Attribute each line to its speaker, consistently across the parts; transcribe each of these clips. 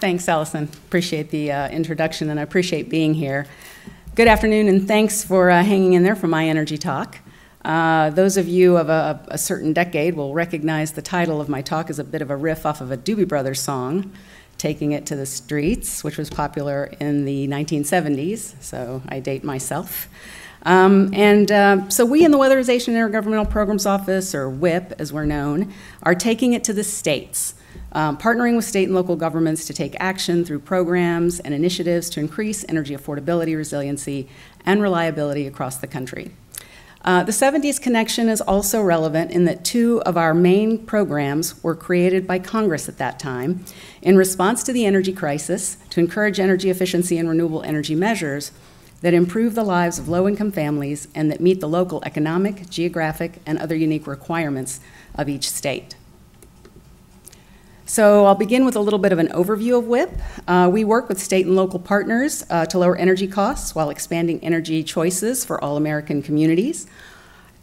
Speaker 1: Thanks, Allison. Appreciate the introduction, and I appreciate being here. Good afternoon, and thanks for hanging in there for my energy talk. Those of you of a certain decade will recognize the title of my talk as a bit of a riff off of a Doobie Brothers song, Taking It to the Streets, which was popular in the 1970s, so I date myself. So we in the Weatherization Intergovernmental Programs Office, or WIP as we're known, are taking it to the states, partnering with state and local governments to take action through programs and initiatives to increase energy affordability, resiliency, and reliability across the country. The 70s connection is also relevant in that two of our main programs were created by Congress at that time in response to the energy crisis to encourage energy efficiency and renewable energy measures that improve the lives of low-income families and that meet the local economic, geographic, and other unique requirements of each state. So I'll begin with a little bit of an overview of WIP. We work with state and local partners to lower energy costs while expanding energy choices for all American communities.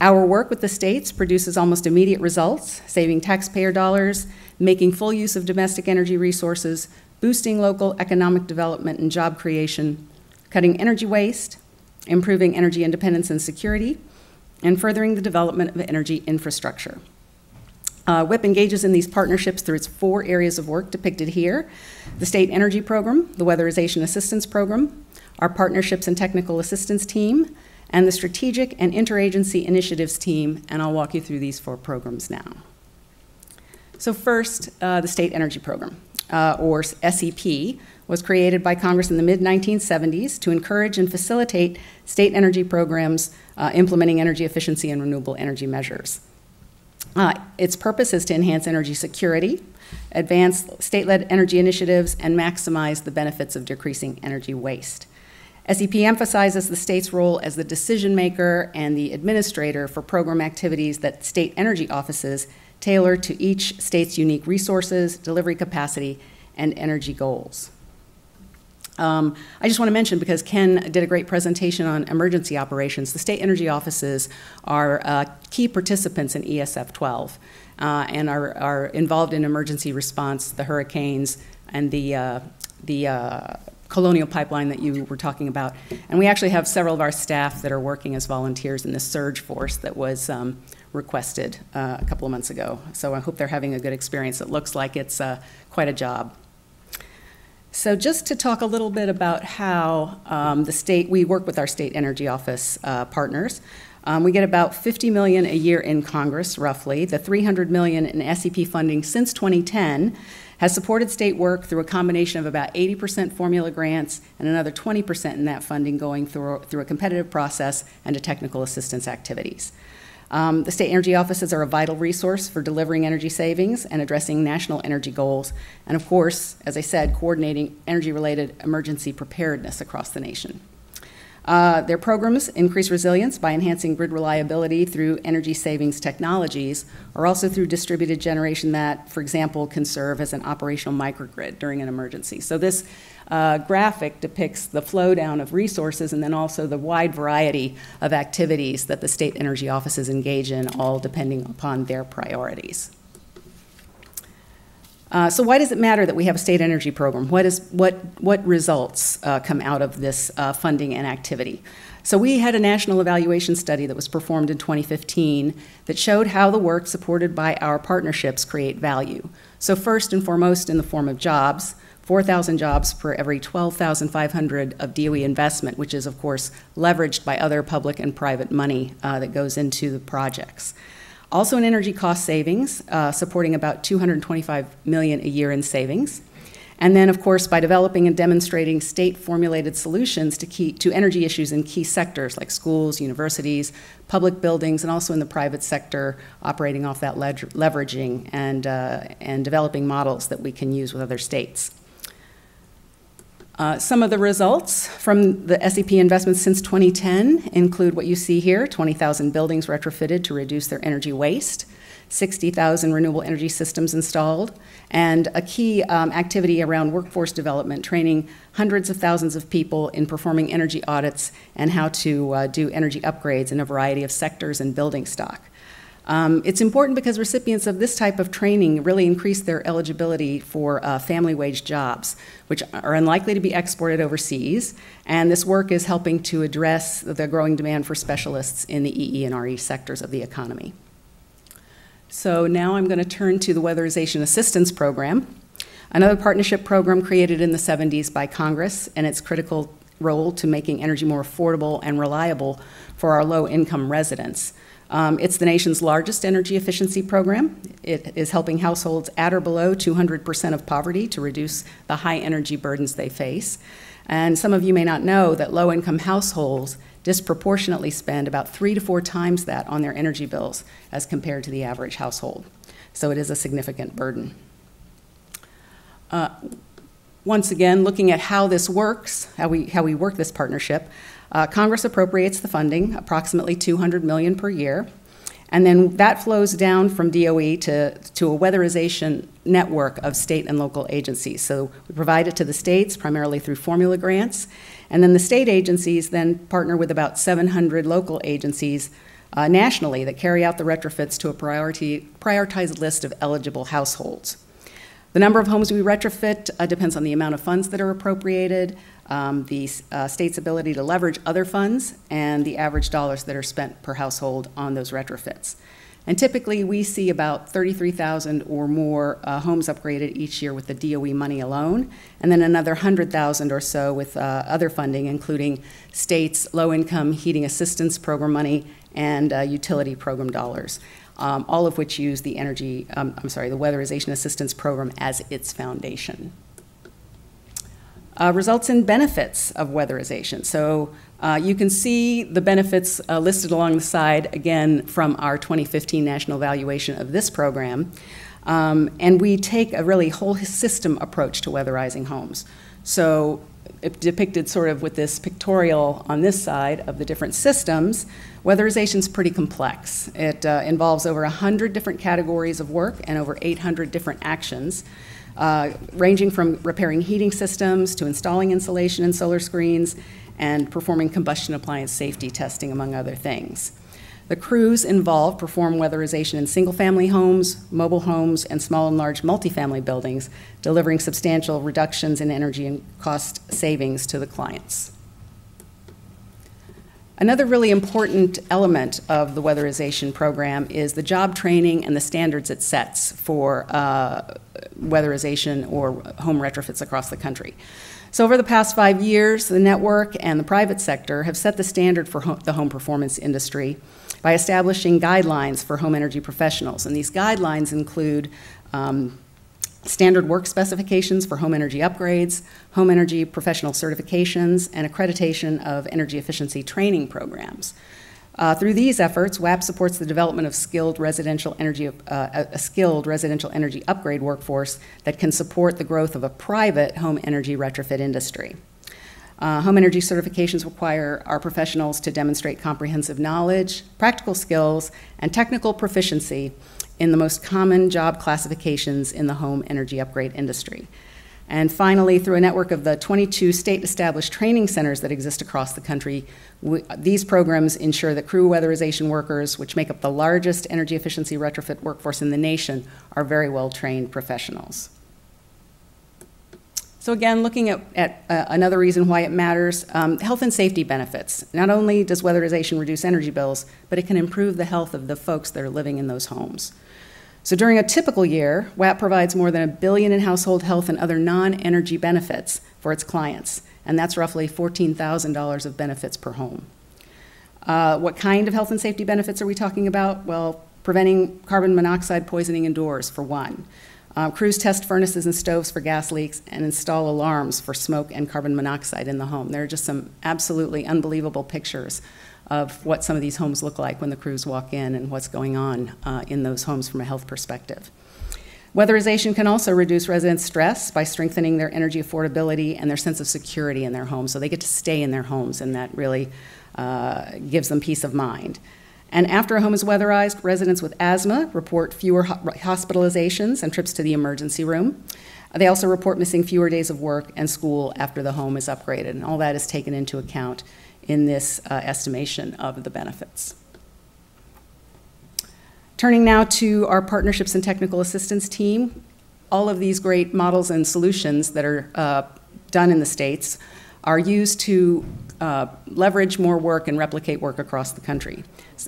Speaker 1: Our work with the states produces almost immediate results, saving taxpayer dollars, making full use of domestic energy resources, boosting local economic development and job creation, cutting energy waste, improving energy independence and security, and furthering the development of energy infrastructure. WIP engages in these partnerships through its 4 areas of work depicted here: the State Energy Program, the Weatherization Assistance Program, our Partnerships and Technical Assistance Team, and the Strategic and Interagency Initiatives Team, and I'll walk you through these 4 programs now. So first, the State Energy Program, or SEP, was created by Congress in the mid-1970s to encourage and facilitate state energy programs implementing energy efficiency and renewable energy measures. Its purpose is to enhance energy security, advance state-led energy initiatives, and maximize the benefits of decreasing energy waste. SEP emphasizes the state's role as the decision maker and the administrator for program activities that state energy offices tailor to each state's unique resources, delivery capacity, and energy goals. I just want to mention, because Ken did a great presentation on emergency operations, the state energy offices are key participants in ESF 12 and are involved in emergency response, the hurricanes, and the Colonial Pipeline that you were talking about. And we actually have several of our staff that are working as volunteers in the surge force that was requested a couple of months ago. So I hope they're having a good experience. It looks like it's quite a job. So just to talk a little bit about how we work with our state energy office partners. We get about $50 million a year in Congress, roughly. The $300 million in SEP funding since 2010 has supported state work through a combination of about 80% formula grants and another 20% in that funding going through a competitive process and to technical assistance activities. The state energy offices are a vital resource for delivering energy savings and addressing national energy goals, and of course, as I said, coordinating energy-related emergency preparedness across the nation. Their programs increase resilience by enhancing grid reliability through energy savings technologies, or also through distributed generation that, for example, can serve as an operational microgrid during an emergency. So this graphic depicts the flow down of resources and then also the wide variety of activities that the state energy offices engage in, all depending upon their priorities. So why does it matter that we have a state energy program? What results come out of this funding and activity? So we had a national evaluation study that was performed in 2015 that showed how the work supported by our partnerships create value. So first and foremost, in the form of jobs, 4,000 jobs per every 12,500 of DOE investment, which is, of course, leveraged by other public and private money that goes into the projects. Also in energy cost savings, supporting about $225 million a year in savings. And then, of course, by developing and demonstrating state-formulated solutions to energy issues in key sectors like schools, universities, public buildings, and also in the private sector, operating off that leveraging and developing models that we can use with other states. Some of the results from the SEP investments since 2010 include what you see here: 20,000 buildings retrofitted to reduce their energy waste, 60,000 renewable energy systems installed, and a key activity around workforce development, training hundreds of thousands of people in performing energy audits and how to do energy upgrades in a variety of sectors and building stock. It's important because recipients of this type of training really increase their eligibility for family wage jobs, which are unlikely to be exported overseas, and this work is helping to address the growing demand for specialists in the EE and RE sectors of the economy. So now I'm going to turn to the Weatherization Assistance Program, another partnership program created in the 70s by Congress, and its critical role to making energy more affordable and reliable for our low-income residents. It's the nation's largest energy efficiency program. It is helping households at or below 200% of poverty to reduce the high energy burdens they face. And some of you may not know that low-income households disproportionately spend about 3 to 4 times that on their energy bills as compared to the average household. So it is a significant burden. Once again, looking at how this works, how we work this partnership, Congress appropriates the funding, approximately $200 million per year, and then that flows down from DOE to a weatherization network of state and local agencies. So we provide it to the states primarily through formula grants, and then the state agencies then partner with about 700 local agencies nationally that carry out the retrofits to a prioritized list of eligible households. The number of homes we retrofit depends on the amount of funds that are appropriated, the state's ability to leverage other funds, and the average dollars that are spent per household on those retrofits. And typically, we see about 33,000 or more homes upgraded each year with the DOE money alone, and then another 100,000 or so with other funding, including states' low-income heating assistance program money and utility program dollars, all of which use the the Weatherization Assistance Program as its foundation. Results and benefits of weatherization. So you can see the benefits listed along the side, again, from our 2015 national evaluation of this program. And we take a really whole system approach to weatherizing homes. So depicted sort of with this pictorial on this side of the different systems, weatherization is pretty complex. It involves over 100 different categories of work and over 800 different actions, ranging from repairing heating systems to installing insulation and solar screens and performing combustion appliance safety testing, among other things. The crews involved perform weatherization in single-family homes, mobile homes, and small and large multifamily buildings, delivering substantial reductions in energy and cost savings to the clients. Another really important element of the weatherization program is the job training and the standards it sets for weatherization or home retrofits across the country. So over the past 5 years, the network and the private sector have set the standard for the home performance industry by establishing guidelines for home energy professionals. And these guidelines include standard work specifications for home energy upgrades, home energy professional certifications, and accreditation of energy efficiency training programs. Through these efforts, WAP supports the development of a skilled residential energy upgrade workforce that can support the growth of a private home energy retrofit industry. Home energy certifications require our professionals to demonstrate comprehensive knowledge, practical skills, and technical proficiency in the most common job classifications in the home energy upgrade industry. And finally, through a network of the 22 state-established training centers that exist across the country, these programs ensure that crew weatherization workers, which make up the largest energy efficiency retrofit workforce in the nation, are very well-trained professionals. So again, looking at another reason why it matters, health and safety benefits. Not only does weatherization reduce energy bills, but it can improve the health of the folks that are living in those homes. So during a typical year, WAP provides more than $1 billion in household health and other non-energy benefits for its clients, and that's roughly $14,000 of benefits per home. What kind of health and safety benefits are we talking about? Well, preventing carbon monoxide poisoning indoors, for one. Crews test furnaces and stoves for gas leaks and install alarms for smoke and carbon monoxide in the home. There are just some absolutely unbelievable pictures of what some of these homes look like when the crews walk in and what's going on in those homes from a health perspective. Weatherization can also reduce residents' stress by strengthening their energy affordability and their sense of security in their homes, so they get to stay in their homes, and that really gives them peace of mind. And after a home is weatherized, residents with asthma report fewer hospitalizations and trips to the emergency room. They also report missing fewer days of work and school after the home is upgraded, and all that is taken into account in this estimation of the benefits. Turning now to our partnerships and technical assistance team, all of these great models and solutions that are done in the states are used to leverage more work and replicate work across the country.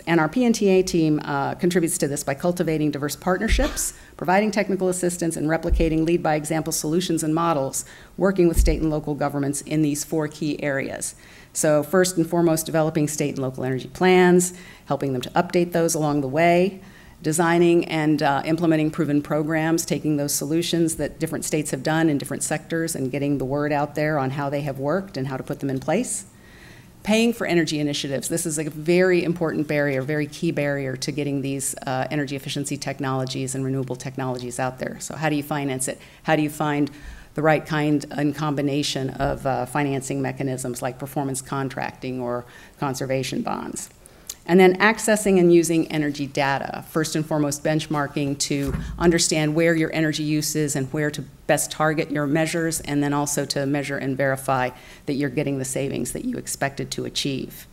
Speaker 1: And our P&TA team contributes to this by cultivating diverse partnerships, providing technical assistance, and replicating lead-by-example solutions and models, working with state and local governments in these 4 key areas. So first and foremost, developing state and local energy plans, helping them to update those along the way, designing and implementing proven programs, taking those solutions that different states have done in different sectors and getting the word out there on how they have worked and how to put them in place. Paying for energy initiatives. This is a very important barrier, very key barrier to getting these energy efficiency technologies and renewable technologies out there. So how do you finance it? How do you find the right kind and combination of financing mechanisms like performance contracting or conservation bonds? And then accessing and using energy data, first and foremost benchmarking to understand where your energy use is and where to best target your measures, and then also to measure and verify that you're getting the savings that you expected to achieve.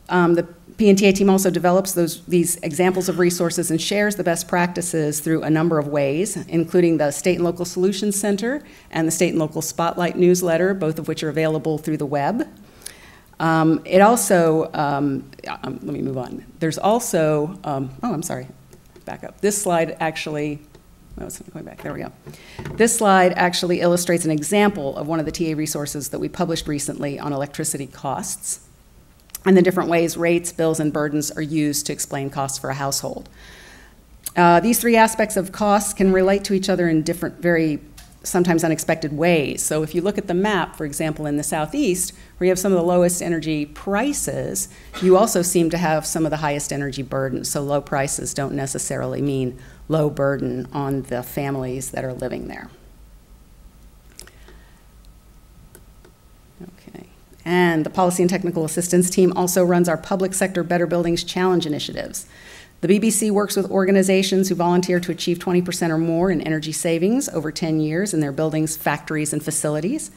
Speaker 1: The P&TA team also develops these examples of resources and shares the best practices through a number of ways, including the State and Local Solutions Center and the State and Local Spotlight newsletter, both of which are available through the web. It also, let me move on. There's also, oh, I'm sorry, back up. This slide actually, oh, it's not going back, there we go. This slide actually illustrates an example of one of the TA resources that we published recently on electricity costs and the different ways rates, bills, and burdens are used to explain costs for a household. These 3 aspects of costs can relate to each other in different, very sometimes unexpected ways. So if you look at the map, for example, in the southeast, where you have some of the lowest energy prices, you also seem to have some of the highest energy burdens. So low prices don't necessarily mean low burden on the families that are living there. Okay. And the Policy and Technical Assistance team also runs our Public Sector Better Buildings Challenge initiatives. The BBC works with organizations who volunteer to achieve 20% or more in energy savings over 10 years in their buildings, factories, and facilities.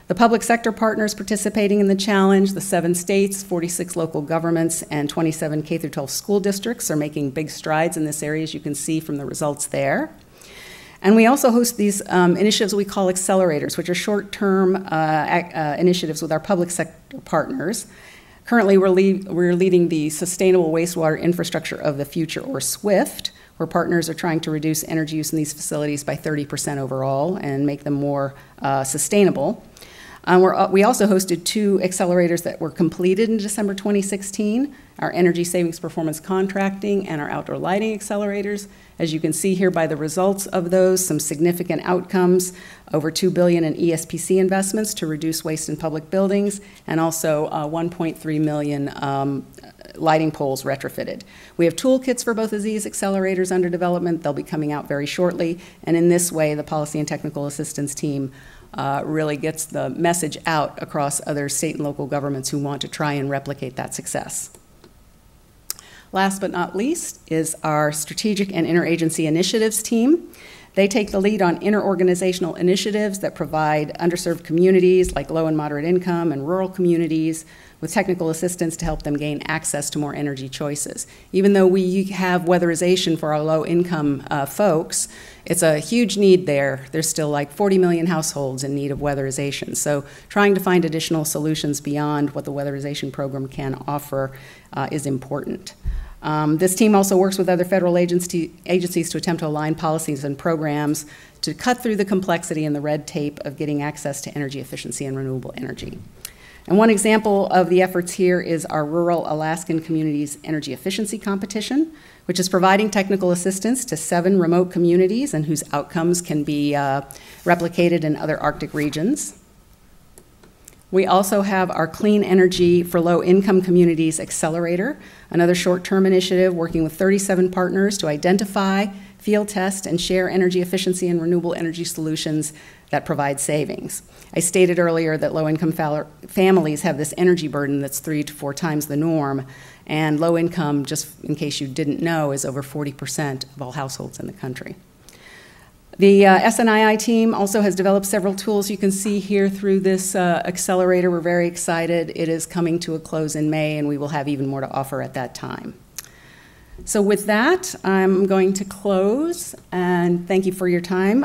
Speaker 1: The public sector partners participating in the challenge, the 7 states, 46 local governments, and 27 K-12 school districts are making big strides in this area, as you can see from the results there. And we also host these initiatives we call Accelerators, which are short-term initiatives with our public sector partners. Currently, we're leading the Sustainable Wastewater Infrastructure of the Future, or SWIFT, where partners are trying to reduce energy use in these facilities by 30% overall and make them more sustainable. We also hosted 2 accelerators that were completed in December 2016, our Energy Savings Performance Contracting and our Outdoor Lighting Accelerators. As you can see here by the results of those, some significant outcomes, over $2 billion in ESPC investments to reduce waste in public buildings, and also 1.3 million lighting poles retrofitted. We have toolkits for both of these accelerators under development. They'll be coming out very shortly, and in this way, the Policy and Technical Assistance team really gets the message out across other state and local governments who want to try and replicate that success. Last but not least is our Strategic and Interagency Initiatives team. They take the lead on interorganizational initiatives that provide underserved communities like low and moderate income and rural communities with technical assistance to help them gain access to more energy choices. Even though we have weatherization for our low-income folks, it's a huge need there. There's still like 40 million households in need of weatherization. So trying to find additional solutions beyond what the weatherization program can offer is important. This team also works with other federal agencies to attempt to align policies and programs to cut through the complexity and the red tape of getting access to energy efficiency and renewable energy. And one example of the efforts here is our Rural Alaskan Communities Energy Efficiency Competition, which is providing technical assistance to 7 remote communities and whose outcomes can be replicated in other Arctic regions. We also have our Clean Energy for Low-Income Communities Accelerator, another short-term initiative working with 37 partners to identify, field test, and share energy efficiency and renewable energy solutions that provide savings. I stated earlier that low-income families have this energy burden that's 3 to 4 times the norm, and low income, just in case you didn't know, is over 40% of all households in the country. The SNII team also has developed several tools you can see here through this accelerator. We're very excited. It is coming to a close in May, and we will have even more to offer at that time. So with that, I'm going to close, and thank you for your time.